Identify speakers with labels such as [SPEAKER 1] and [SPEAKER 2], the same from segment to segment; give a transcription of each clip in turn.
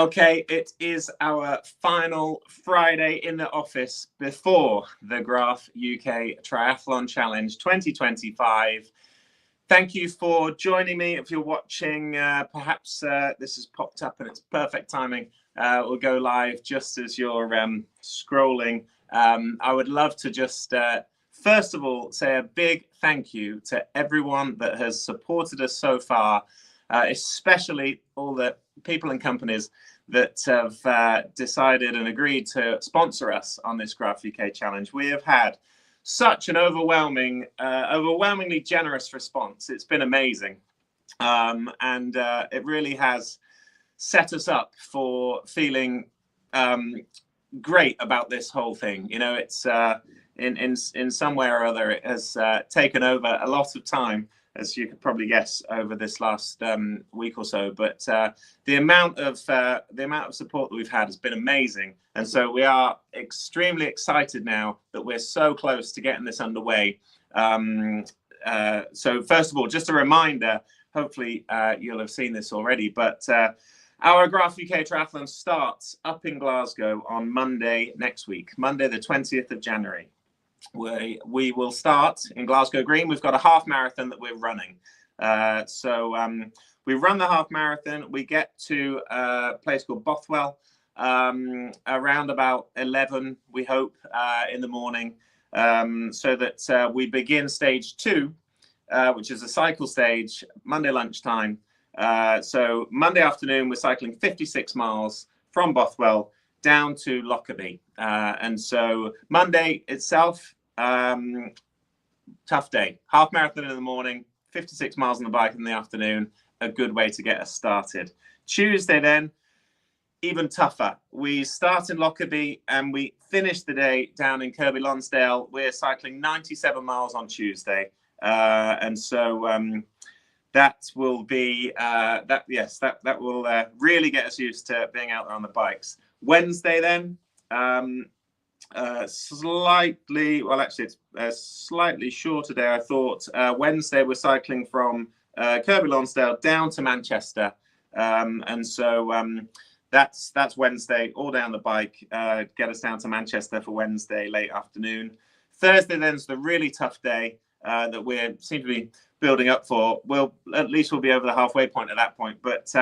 [SPEAKER 1] Okay, it is our final Friday in the office before the GRAF UK Triathlon Challenge 2025. Thank you for joining me. If you're watching, perhaps this has popped up and it's perfect timing. We'll go live just as you're scrolling. I would love to just, first of all, say a big thank you to everyone that has supported us so far, especially all the people and companies that have decided and agreed to sponsor us on this GRAF UK Challenge. We have had such an overwhelmingly generous response. It's been amazing. And it really has set us up for feeling great about this whole thing. You know, it's in some way or other, it has taken over a lot of time, as you could probably guess, over this last week or so. But the amount of support that we've had has been amazing, and so we are extremely excited now that we're so close to getting this underway. So first of all, just a reminder. Hopefully you'll have seen this already, but our GRAF UK Triathlon starts up in Glasgow on Monday next week, Monday the 20th of January. We will start in Glasgow Green. We've got a half marathon that we're running. We run the half marathon. We get to a place called Bothwell around about 11, we hope, in the morning, so that we begin stage 2, which is a cycle stage, Monday lunchtime. So Monday afternoon, we're cycling 56 miles from Bothwell down to Lockerbie. And so Monday itself, tough day. Half marathon in the morning, 56 miles on the bike in the afternoon, a good way to get us started. Tuesday then, even tougher. We start in Lockerbie and we finish the day down in Kirkby Lonsdale. We're cycling 97 miles on Tuesday. And so that will be, that will really get us used to being out there on the bikes. Wednesday then, slightly, well, actually it's a slightly shorter day, I thought. Wednesday we're cycling from Kirkby Lonsdale down to Manchester, and so that's Wednesday, all down the bike, get us down to Manchester for Wednesday late afternoon. Thursday then's the really tough day that we seem to be building up for. Well, at least we'll be over the halfway point at that point. But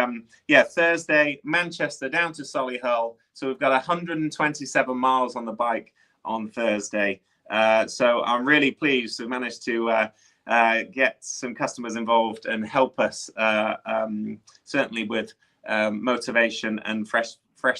[SPEAKER 1] yeah, Thursday, Manchester down to Solihull. So we've got 127 miles on the bike on Thursday. So I'm really pleased to manage to get some customers involved and help us, certainly with motivation and fresh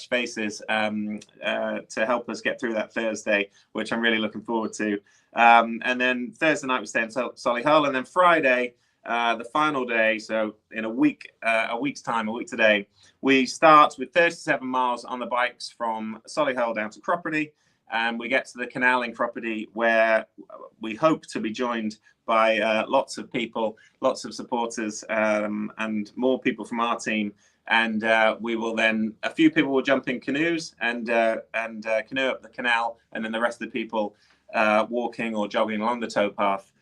[SPEAKER 1] faces to help us get through that Thursday, which I'm really looking forward to. And then Thursday night we stay in Solihull, and then Friday, the final day, so in a week's time, a week today, we start with 37 miles on the bikes from Solihull down to Cropredy, and we get to the canal in Cropredy, where we hope to be joined by lots of people, lots of supporters, and more people from our team. And we will then, a few people will jump in canoes and canoe up the canal, and then the rest of the people walking or jogging along the towpath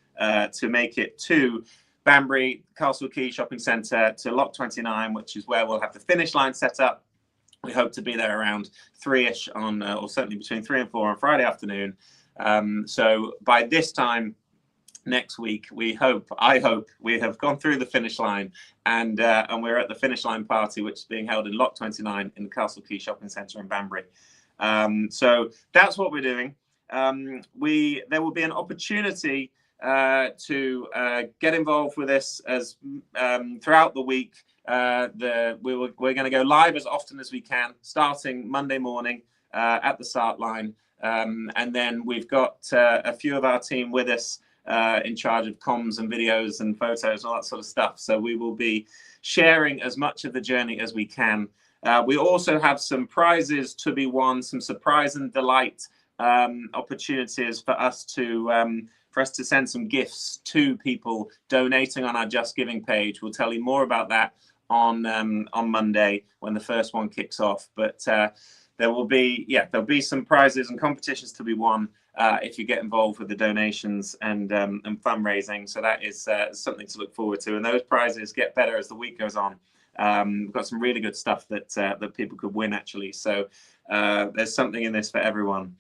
[SPEAKER 1] to make it to Banbury, Castle Quay Shopping Centre, to Lock 29, which is where we'll have the finish line set up. We hope to be there around 3-ish on, or certainly between 3 and 4 on Friday afternoon. So by this time next week, I hope we have gone through the finish line, and we're at the finish line party, which is being held in Lock 29 in the Castle Quay Shopping Centre in Banbury. So that's what we're doing. There will be an opportunity to get involved with this as throughout the week. We're going to go live as often as we can, starting Monday morning at the start line, and then we've got a few of our team with us in charge of comms and videos and photos, all that sort of stuff. So we will be sharing as much of the journey as we can. We also have some prizes to be won, some surprise and delight opportunities for us to send some gifts to people donating on our Just Giving page. We'll tell you more about that on Monday when the first one kicks off. But there'll be some prizes and competitions to be won. if you get involved with the donations and fundraising. So that is something to look forward to. And those prizes get better as the week goes on. We've got some really good stuff that people could win, actually. So there's something in this for everyone.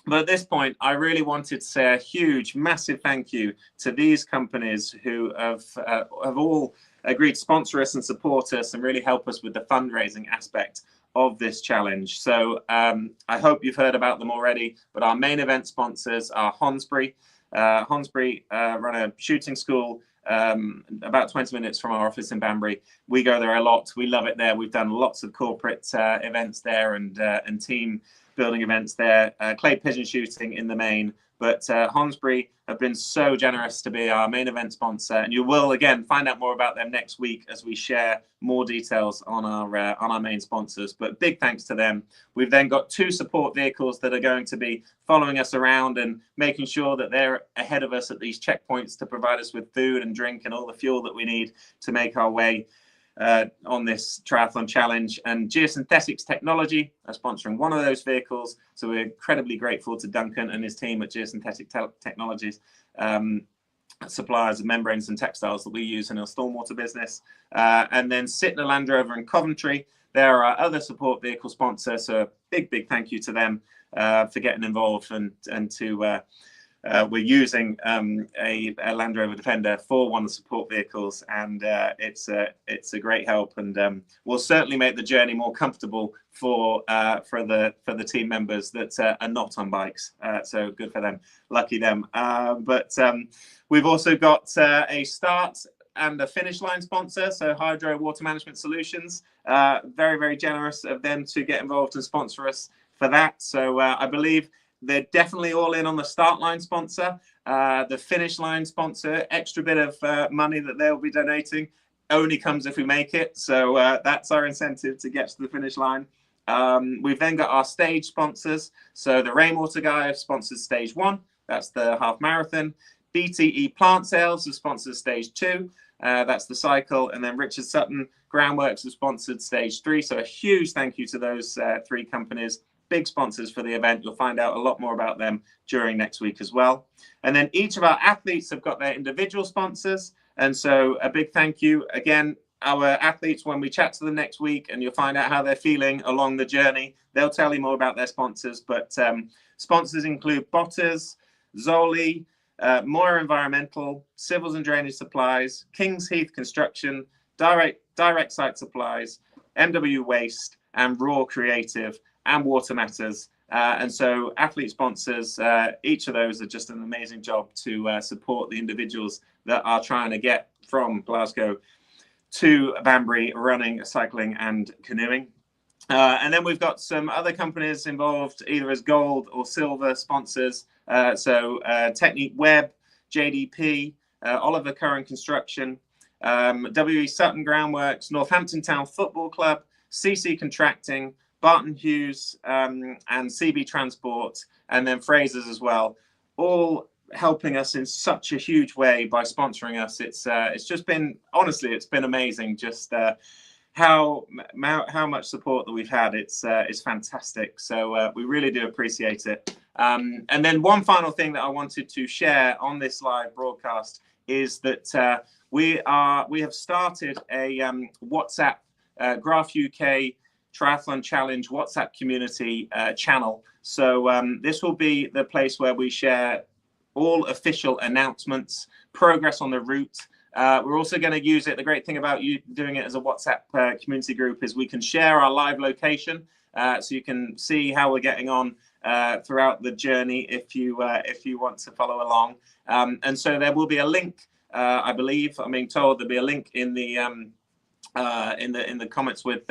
[SPEAKER 1] But at this point, I really wanted to say a huge, massive thank you to these companies who have all agreed to sponsor us and support us and really help us with the fundraising aspect of this challenge. So I hope you've heard about them already, but our main event sponsors are Hornsbury. Hornsbury run a shooting school about 20 minutes from our office in Banbury. We go there a lot. We love it there. We've done lots of corporate events there and team building events there, clay pigeon shooting in the main. But Hornsbury have been so generous to be our main event sponsor, and you will again find out more about them next week as we share more details on our main sponsors. But big thanks to them. We've then got 2 support vehicles that are going to be following us around and making sure that they're ahead of us at these checkpoints to provide us with food and drink and all the fuel that we need to make our way on this triathlon challenge. And Geosynthetics Technology are sponsoring one of those vehicles, so we're incredibly grateful to Duncan and his team at Geosynthetic Technologies, suppliers of membranes and textiles that we use in our stormwater business. And then Sytner Land Rover and Coventry, they're our other support vehicle sponsor, so a big thank you to them for getting involved and to we're using a Land Rover Defender for one of the support vehicles, and it's a great help, and will certainly make the journey more comfortable for the team members that are not on bikes. So good for them, lucky them. But we've also got a start and a finish line sponsor, so Hydro Water Management Solutions. Very generous of them to get involved and sponsor us for that. So I believe they're definitely all in on the start line sponsor. The finish line sponsor, extra bit of money that they'll be donating only comes if we make it. So that's our incentive to get to the finish line. We've then got our stage sponsors. So the Rainwater guy have sponsored stage 1. That's the half marathon. BTE Plant Sales have sponsored stage 2. That's the cycle. And then Richard Sutton Groundworks have sponsored stage 3. So a huge thank you to those 3 companies. Big sponsors for the event. You'll find out a lot more about them during next week as well. And then each of our athletes have got their individual sponsors. And so a big thank you. Again, our athletes, when we chat to them next week, and you'll find out how they're feeling along the journey, they'll tell you more about their sponsors. But sponsors include Botters, Zoli, Moira Environmental, Civils and Drainage Supplies, Kings Heath Construction, Direct Site Supplies, MW Waste, and Raw Creative, and Water Matters. And so athlete sponsors, each of those are just an amazing job to support the individuals that are trying to get from Glasgow to Banbury running, cycling and canoeing. And then we've got some other companies involved either as gold or silver sponsors. So Technique Web, JDP, Oliver Curran Construction, WE Sutton Groundworks, Northampton Town Football Club, CC Contracting, Barton Hughes, and CB Transport, and then Fraser's as well, all helping us in such a huge way by sponsoring us. It's just been, honestly, it's been amazing just how much support that we've had. It's fantastic. So we really do appreciate it. And then one final thing that I wanted to share on this live broadcast is that we have started a WhatsApp GRAF UK Triathlon Challenge WhatsApp community channel. So this will be the place where we share all official announcements, progress on the route. We're also going to use it. The great thing about you doing it as a WhatsApp community group is we can share our live location, so you can see how we're getting on throughout the journey if you want to follow along. And so there will be a link. I believe I'm being told there'll be a link in the comments with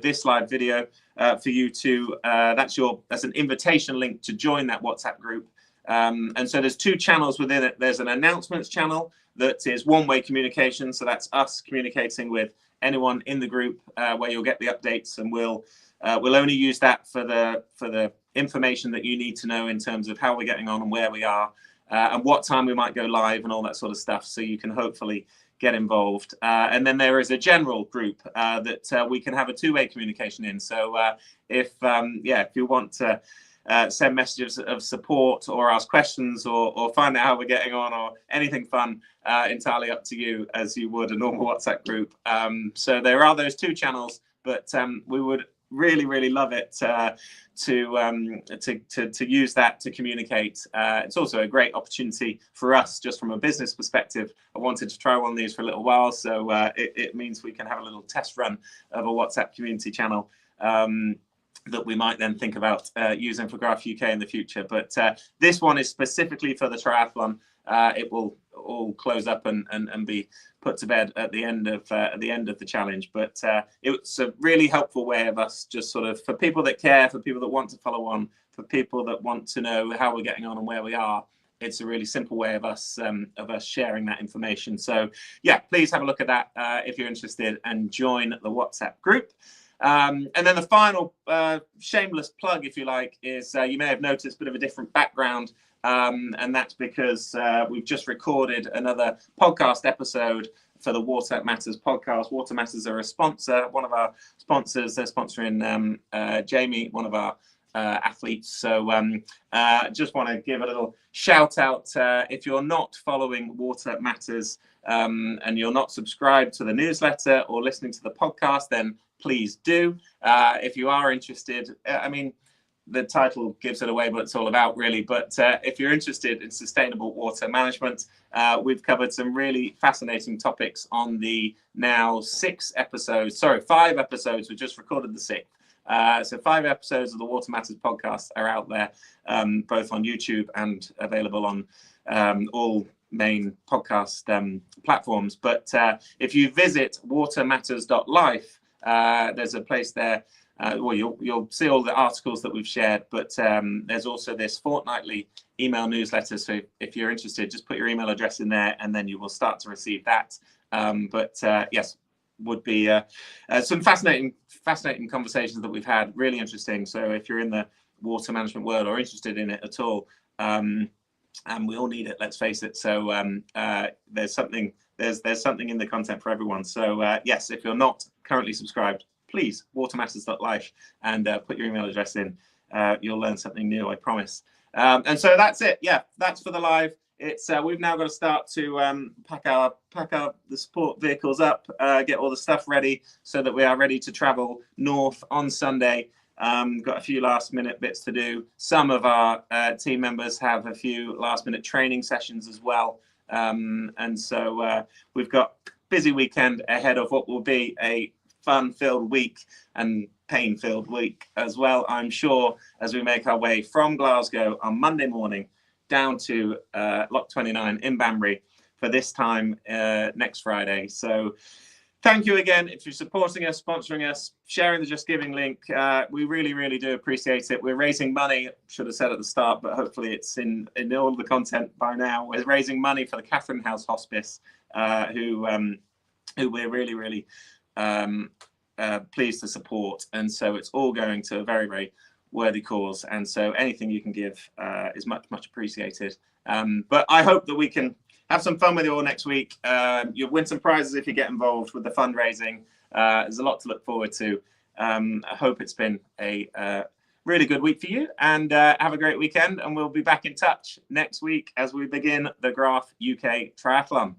[SPEAKER 1] this live video for you to that's an invitation link to join that WhatsApp group. And so there's 2 channels within it. There's an announcements channel that is one-way communication, so that's us communicating with anyone in the group where you'll get the updates, and we'll only use that for the information that you need to know in terms of how we're getting on and where we are and what time we might go live and all that sort of stuff, so you can hopefully get involved. And then there is a general group that we can have a 2-way communication in. So if you want to send messages of support or ask questions or find out how we're getting on or anything fun, entirely up to you, as you would a normal WhatsApp group. So there are those two channels, but we would really love it to use that to communicate. It's also a great opportunity for us, just from a business perspective. I wanted to try one of these for a little while, so it means we can have a little test run of a WhatsApp community channel that we might then think about using for GRAF UK in the future. But this one is specifically for the triathlon. It will all close up and be put to bed at the end of the challenge. But it's a really helpful way of us, just sort of, for people that care, for people that want to follow on, for people that want to know how we're getting on and where we are. It's a really simple way of us sharing that information. So yeah, please have a look at that if you're interested, and join the WhatsApp group. And then the final shameless plug, if you like, is you may have noticed a bit of a different background. And that's because we've just recorded another podcast episode for the Water Matters podcast. Water Matters are a sponsor, one of our sponsors. They're sponsoring Jamie, one of our athletes. So just want to give a little shout out. If you're not following Water Matters and you're not subscribed to the newsletter or listening to the podcast, then please do. If you are interested, I mean, the title gives it away, what it's all about, really. But if you're interested in sustainable water management, we've covered some really fascinating topics on the now 5 episodes. We just recorded the 6th. So 5 episodes of the Water Matters podcast are out there, both on YouTube and available on all main podcast platforms. But if you visit watermatters.life, there's a place there. Well, you'll see all the articles that we've shared, but there's also this fortnightly email newsletter. So if you're interested, just put your email address in there, and then you will start to receive that. But yes, would be some fascinating conversations that we've had, really interesting. So if you're in the water management world or interested in it at all, and we all need it, let's face it. So there's something in the content for everyone. So yes, if you're not currently subscribed, please, watermatters.life, and put your email address in. You'll learn something new, I promise. And so that's it. Yeah, that's for the live. It's we've now got to start to pack the support vehicles up, get all the stuff ready so that we are ready to travel north on Sunday. Got a few last minute bits to do. Some of our team members have a few last minute training sessions as well. And so we've got a busy weekend ahead of what will be a fun-filled week and pain-filled week as well, I'm sure, as we make our way from Glasgow on Monday morning down to Lock 29 in Banbury for this time next Friday. So thank you again if you're supporting us, sponsoring us, sharing the Just Giving link. We really do appreciate it. We're raising money, should have said at the start, but hopefully it's in all the content by now. We're raising money for the Katharine House Hospice, who we're really pleased to support. And so it's all going to a very worthy cause. And so anything you can give is much appreciated. But I hope that we can have some fun with you all next week. You'll win some prizes if you get involved with the fundraising. There's a lot to look forward to. I hope it's been a really good week for you, and have a great weekend. And we'll be back in touch next week as we begin the GRAF UK Triathlon.